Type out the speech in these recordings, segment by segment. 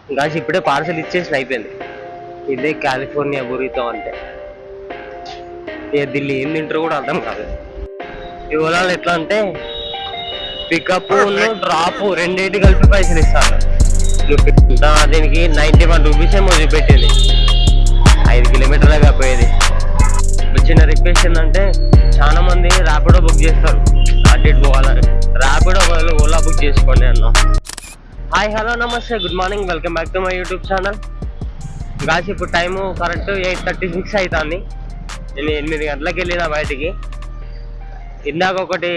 Guys ఇప్పుడే parcel ఇచ్చేసిన అయిపోయింది. ఇదే కాలిఫోర్నియా బురితో అంటే ఢిల్లీ ఏం తింటారో కూడా అర్థం కాదు. ఈ ఓలాలు ఎట్లా అంటే పికప్ డ్రాప్ రెండింటి కలిపి పైసలు ఇస్తాను. దీనికి 91 రూపీస్ ఏమో చూపెట్టింది. 5 కిలోమీటర్లుగా పోయేది. చిన్న రిక్వెస్ట్ ఏంటంటే చాలా మంది ర్యాపిడో బుక్ చేస్తారు అటు ఇటు పోవాలని. ర్యాపిడో బదులు ఓలా బుక్ చేసుకోండి అన్న. హాయ్ హలో నమస్తే good morning, welcome back to my YouTube channel. గాసి ఇప్పుడు టైము కరెక్ట్ 8:36 అవుతుంది. నేను 8 గంటలకు వెళ్ళిన బయటికి. ఇందాక ఒకటి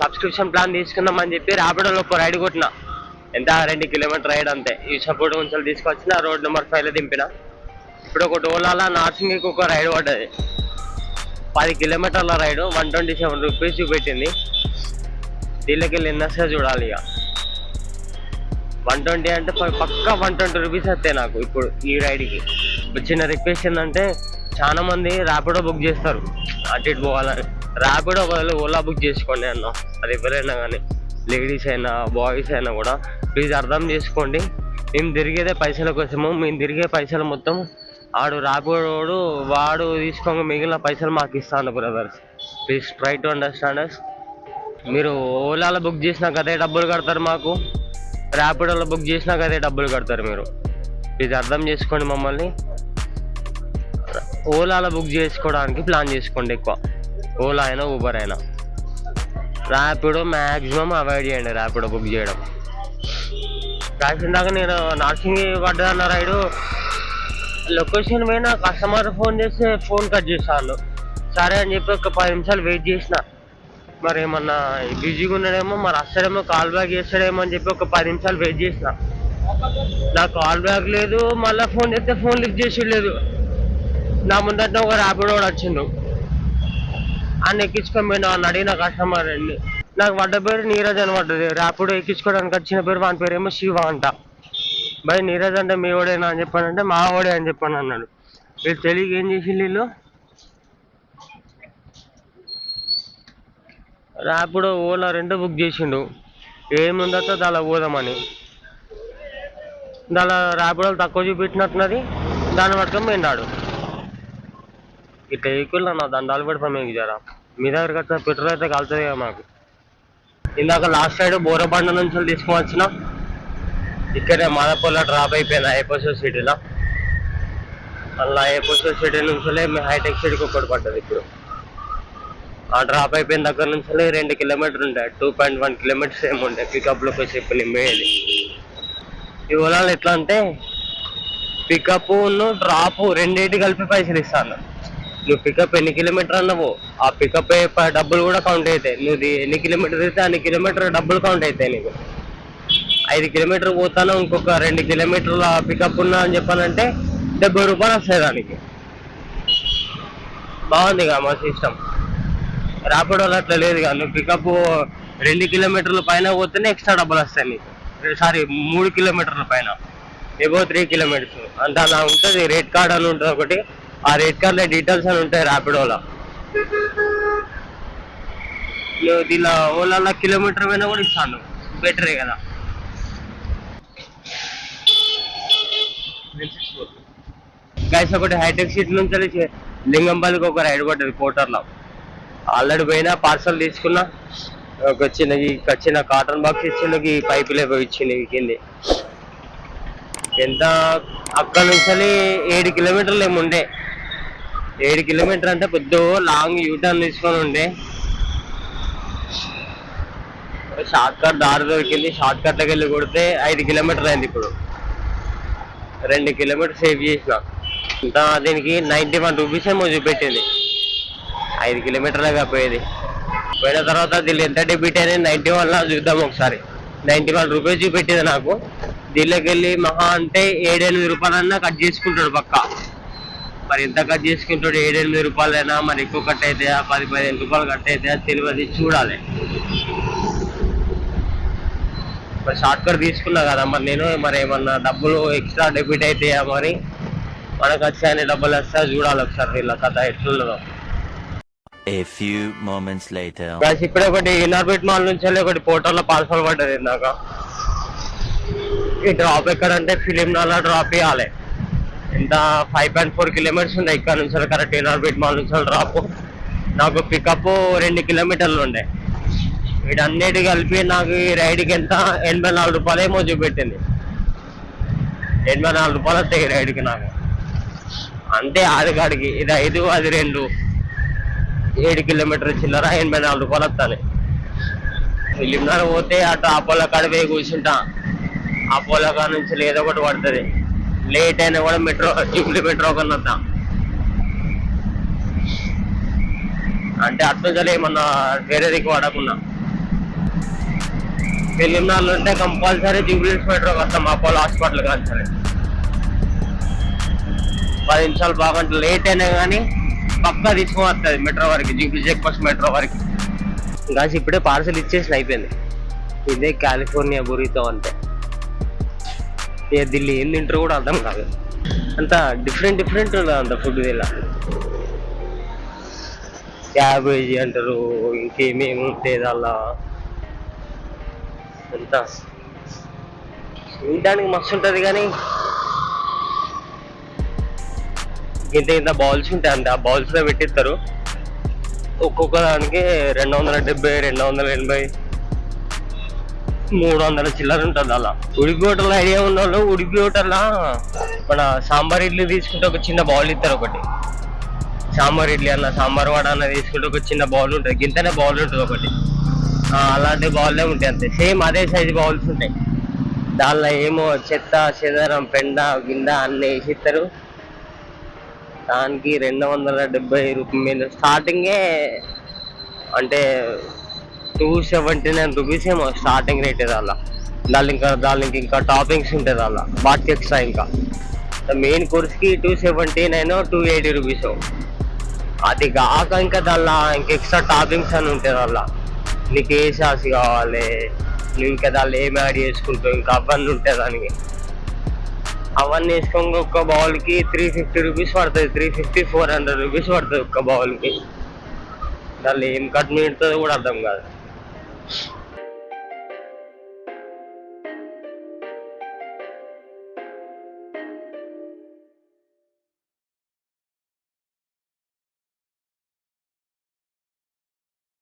సబ్స్క్రిప్షన్ ప్లాన్ తీసుకుందామని చెప్పి ర్యాపిడోలో ఒక రైడ్ కొట్టిన. ఎంత 2 కిలోమీటర్ రైడ్ అంతే. ఈ సపోర్ట్ ఉంచాలి తీసుకొచ్చిన రోడ్ నెంబర్ 5లో దింపిన. ఇప్పుడు ఒకటి ఓలాలో నార్సింగ్కి ఒక రైడ్ పడ్డది, 10 కిలోమీటర్ల రైడ్, 127 రూపీస్ చూపెట్టింది. దీనికి వెళ్ళి ఎన్నో చూడాలి. ఇక 120 అంటే పక్కా 120 రూపీస్ వస్తాయి నాకు ఇప్పుడు ఈ రైడ్కి. చిన్న రిక్వెస్ట్ ఏంటంటే చాలా మంది ర్యాపిడో బుక్ చేస్తారు అటు ఇటు పోవాలని. ర్యాపిడో బదులు ఓలా బుక్ చేసుకోండి అన్న. అది ఎవరైనా కానీ, లేడీస్ అయినా బాయ్స్ అయినా కూడా ప్లీజ్ అర్థం చేసుకోండి. మేము తిరిగేదే పైసల కోసము. మేము తిరిగే పైసలు మొత్తం ఆడు ర్యాపిడోడు వాడు తీసుకోగా మిగిలిన పైసలు మాకు ఇస్తాను brothers. Please try to understand us. మీరు ఓలాలో బుక్ చేసినాక అదే డబ్బులు కడతారు మాకు, ర్యాపిడోలో బుక్ చేసినాక అదే డబ్బులు కడతారు మీరు. ప్లీజ్ అర్థం చేసుకోండి మమ్మల్ని. ఓలాలో బుక్ చేసుకోవడానికి ప్లాన్ చేసుకోండి ఎక్కువ, ఓలా అయినా ఊబర్ అయినా. ర్యాపిడో మ్యాక్సిమం అవాయిడ్ చేయండి, ర్యాపిడో బుక్ చేయడం. కాసిందాక నేను నార్సింగ్ పడ్డదన్న రైడు లొకేషన్ పోయినా కస్టమర్ ఫోన్ చేస్తే ఫోన్ కట్ చేస్తాను. సరే అని చెప్పి ఒక 10 నిమిషాలు వెయిట్ చేసిన. మరి ఏమన్నా బిజీగా ఉన్నాడేమో, మరి వస్తాడేమో, కాల్ బ్యాక్ చేస్తాడేమో అని చెప్పి ఒక 10 నిమిషాలు వెయిట్ చేసిన. నాకు కాల్ బ్యాక్ లేదు, మళ్ళీ ఫోన్ చేస్తే ఫోన్ లిఫ్ట్ చేసి లేదు. నా ముందట ఒక ర్యాపిడో వచ్చిండు, ఆయన ఎక్కించుకొని పోయినా అని అడిగిన కస్టమర్ అండి. నాకు పడ్డ పేరు నీరజ్ అని పడ్డది. ర్యాపిడో ఎక్కించుకోవడానికి వచ్చిన పేరు, వాని పేరు ఏమో శివ అంట. భయ్ నీరజ్ అంటే మీ ఓడేనా అని చెప్పానంటే మా ఓడే అని చెప్పాను అన్నాడు. వీళ్ళు తెలియక ఏం చేసి వీళ్ళు ర్యాపిడో ఓలా 2 బుక్ చేసిండు. ఏముందో దాలా పోదామని. దాలా ర్యాపిడోలు తక్కువ చూపెట్టినట్టున్నది, దాన్ని పట్టుకొని పోయినాడు. ఇట్లా ఎక్కువ నా దండాలు పెడతాం మీకు జరా. మీ దగ్గర కదా పెట్రోల్ అయితే కలుతుంది కదా మాకు. ఇందాక లాస్ట్ సైడ్ బోరబండ నుంచి తీసుకువచ్చిన, ఇక్కడే మాదాపూర్లో డ్రాప్ అయిపోయింది ఐపో సొసైటీలో. అలా ఐపో సొసైటీ నుంచి హైటెక్ సిటీకి ఒకటి పడ్డది. ఇప్పుడు ఆ డ్రాప్ అయిపోయిన దగ్గర నుంచి 2 కిలోమీటర్లు ఉంటాయి, 2.1 కిలోమీటర్స్ ఏమి ఉంటాయి పికప్లో వచ్చి ఇప్పుడు నిమ్మేది. ఈ ఓలాలు ఎట్లా అంటే పికప్ డ్రాప్ రెండింటి కలిపి పైసలు ఇస్తాను. నువ్వు పికప్ ఎన్ని కిలోమీటర్ అన్నావు, ఆ పికప్ డబ్బులు కూడా కౌంట్ అవుతాయి. నువ్వు ఎన్ని కిలోమీటర్ అయితే అన్ని కిలోమీటర్ డబ్బులు కౌంట్ అవుతాయి నీకు. 5 కిలోమీటర్ పోతాను, ఇంకొక 2 కిలోమీటర్ల పికప్ ఉన్నా అని చెప్పానంటే 70 రూపాయలు వస్తాయి దానికి. బాగుంది కదా మా సిస్టమ్. ర్యాపిడోలో అట్లా లేదు కదా, నువ్వు పికప్ 2 కిలోమీటర్ల పైన పోతేనే ఎక్స్ట్రా డబ్బులు వస్తాయి నీకు. సారీ 3 కిలోమీటర్ల పైన, ఏవో 3 కిలోమీటర్స్ అంటే అలా ఉంటుంది. రేట్ కార్డ్ అని ఉంటుంది ఒకటి, ఆ రేట్ కార్డ్లో డీటెయిల్స్ అని ఉంటాయి ర్యాపిడోలో. నువ్వు దీనిలో ఓలాలో కిలోమీటర్ పైన కూడా ఇస్తాను, బెటరే కదా. గైస్ ఒకటి హైటెక్ సిటీ నుంచి లింగంపల్లికి ఒక రైడ్ పడ్డది కోటర్లో. ఆల్రెడీ పోయినా, పార్సల్ తీసుకున్నా. ఒక చిన్న కాటన్ బాక్స్ ఇచ్చిండు, పైపులే పోయి ఇచ్చింది కింది. ఎంత అక్కడ నుంచి 7 కిలోమీటర్లు ఏముండే. 7 కిలోమీటర్ అంటే పెద్ద లాంగ్ యూటర్న్ తీసుకొని ఉండే. షార్ట్ కట్ దారి దొరికింది, షార్ట్ కట్లోకి వెళ్ళి కొడితే 5 కిలోమీటర్లు అయింది. ఇప్పుడు 2 కిలోమీటర్ సేవ్ చేసిన. ఇంకా దీనికి 91 రూపీస్ ఏమో చూపెట్టింది. 5 కిలోమీటర్లుగా పోయేది. పోయిన తర్వాత దీన్ని ఎంత డెబిట్ అయినా 91లా చూద్దాం ఒకసారి. 91 రూపీస్ చూపెట్టింది నాకు. దీనిలోకి వెళ్ళి మహా అంటే 7-8 రూపాయలన్నా కట్ చేసుకుంటాడు పక్కా. మరి ఎంత కట్ చేసుకుంటాడు, 7-8 రూపాయలైనా మరి ఎక్కువ కట్ అవుతాయా, 10-15 రూపాయలు కట్ అవుతాయా తెలియదు, చూడాలి. మరి షార్ట్ కట్ తీసుకున్నా కదా మరి నేను, మరి ఏమన్నా డబ్బులు ఎక్స్ట్రా డెబిట్ అవుతాయా, మరి మనకు వచ్చాయని డబ్బులు వస్తా చూడాలి ఒకసారి ఇలా కథ ఎట్లున్నదో. ఇప్పుడే ఒకటి ఇన్నర్బిట్ మాల్ నుంచి ఒకటి పోర్టల్లో పార్సల్ పడ్డది ఇందాక. ఈ డ్రాప్ ఎక్కడంటే ఫిలిం నాలా డ్రాప్ ఇవ్వాలి. ఎంత 5.4 కిలోమీటర్స్ ఉన్నాయి ఇక్కడ నుంచి కరెక్ట్ ఇనార్బిట్ మాల్ నుంచి డ్రాప్. నాకు పికప్ 2 కిలోమీటర్లు ఉండే. వీటన్నిటి కలిపి నాకు ఈ రైడ్కి ఎంత 84 రూపాయలు ఏమో చూపెట్టింది. 84 రూపాయలు వస్తాయి ఈ రైడ్కి నాకు. అంతే ఆదిగాడికి ఇది 5 అది 2 7 కిలోమీటర్ చిల్లర 84 రూపాయలు వస్తాను. ఫిలింనగర్ పోతే అటు అపోలో కాడ పోయి కూర్చుంటా. అపోలో కాడ నుంచి ఏదో ఒకటి పడుతుంది. లేట్ అయినా కూడా మెట్రో జూబ్లీ మెట్రో కన్నా వద్దాం అంటే అట్లా ఏమన్నా వేరే దిక్కు పడకుండా. ఫిలింనగర్లో ఉంటే కంపల్సరీ జూబ్లీ మెట్రోకి వస్తాం. అపోలో హాస్పిటల్ కానీ సరే 10 నిమిషాలు బాగుంటుంది. లేట్ అయినా కానీ పక్కా తీసుకొని వస్తుంది మెట్రో వరకు, జూబ్లీ చెక్ పోస్ట్ మెట్రో వరకు. ఇంకా ఇప్పుడే పార్సల్ ఇచ్చేసి అయిపోయింది. ఇదే కాలిఫోర్నియా బురితో అంటే. ఇక ఢిల్లీ ఏం తింటారో కూడా అర్థం కాదు. అంత డిఫరెంట్ ఉంటుంది అంత ఫుడ్. ఇలా క్యాబేజీ అంటారు, ఇంకేమేమి ఉంటుంది అలా. అంత తినడానికి మస్తు ఉంటుంది కానీ ఇంత బౌల్స్ ఉంటాయి అంతే. ఆ బౌల్స్లో పెట్టిస్తారు. ఒక్కొక్క దానికి 270, 280, 300 చిల్లర ఉంటుంది అలా. ఉడిపి హోటల్ ఐడియా ఉన్న వాళ్ళు ఉడిపి హోటల్లో మన సాంబార్ ఇడ్లీ తీసుకుంటే ఒక చిన్న బౌల్ ఇస్తారు. ఒకటి సాంబార్ ఇడ్లీ అన్న సాంబార్ వడ అన్న తీసుకుంటే ఒక చిన్న బౌల్ ఉంటుంది. గింతనే బౌల్ ఉంటుంది ఒకటి. అలాంటి బౌల్లే ఉంటాయి అంతే. సేమ్ అదే సైజు బౌల్స్ ఉంటాయి. దానిలో ఏమో చెత్త చెదరం పెండ గింద అన్నీ వేసి ఇస్తారు. దానికి 270 రూపాయలు స్టార్టింగే. అంటే 279 రూపీస్ ఏమో స్టార్టింగ్ రేట్ ఇది అలా. దానికి ఇంకా టాపింగ్స్ ఉంటుంది అలా వాటికి ఎక్స్ట్రా. ఇంకా మెయిన్ కోర్స్కి 279, 280 రూపీస్. అది కాక ఇంకా దానిలో ఇంకా ఎక్స్ట్రా టాపింగ్స్ అని ఉంటుంది అలా. నీకు ఏ సాస్ కావాలి, నువ్వు ఇంకా దానిలో ఏమి యాడ్ చేసుకుంటావు, ఇంకా అవన్నీ ఉంటాయి దానికి. అవన్నీ వేసుకొని ఒక్క బౌల్కి 350 రూపీస్ పడుతుంది. 350, 400 రూపీస్ పడుతుంది ఒక్క బౌల్కి. దానిలో ఏం కట్ మిగులుతుందో కూడా అర్థం కాదు.